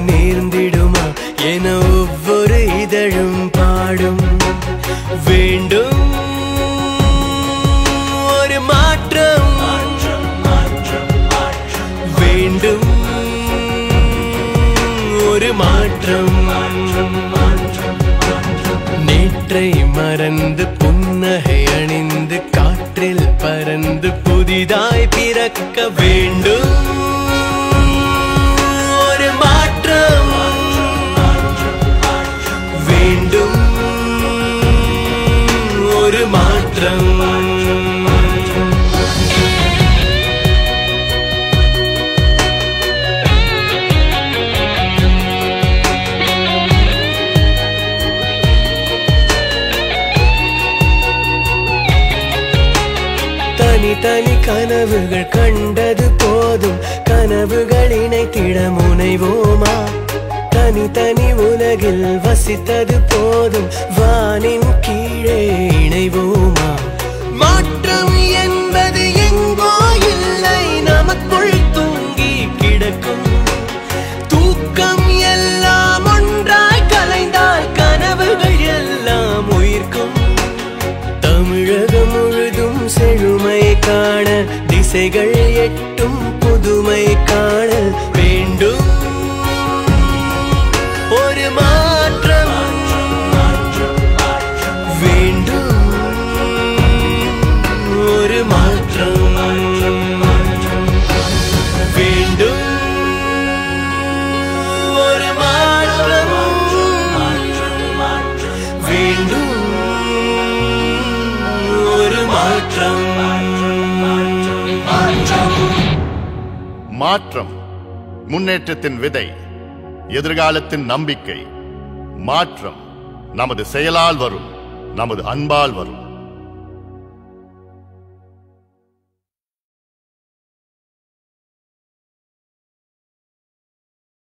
நேர்ந்திடுமா என ஒவ்வொரு இதழும் பாடும். வேண்டும் ஒரு மாற்றம், வேண்டும் ஒரு மாற்றம். நேற்றை மறந்து புன்னகை அணிந்து காற்றில் பறந்து புதிதாய் பிறக்க வேண்டும் ஒரு மாற்றம். வேண்டும் ஒரு மாற்றம். தனி தனி கனவுகள் கண்டது போதும், கனவுகள் இணைத்திட முனைவோமா? தனி தனி உலகில் வசித்தது போதும், வானின் கீழே இணைவோமா? மாற்றம் என்பது எங்கோ இல்லை, நமக்குள் தூங்கி கிடக்கும். தூக்கம் எல்லாம் ஒன்றாய் கலைந்தால் கனவுகள் எல்லாம் உயிர்க்கும். தமிழகம் முழுதும் செழுமை காண, திசைகள் எட்டும் புதுமை காண வேண்டும் ஒரு மாற்றம். வேண்டும் ஒரு மாற்றம். வேண்டும் ஒரு மாற்றம். வேண்டும் ஒரு மாற்றம். மாற்றம் முன்னேற்றத்தின் விதை, எதிர்காலத்தின் நம்பிக்கை. மாற்றம் நமது செயலால் வரும், நமது அன்பால் வரும்.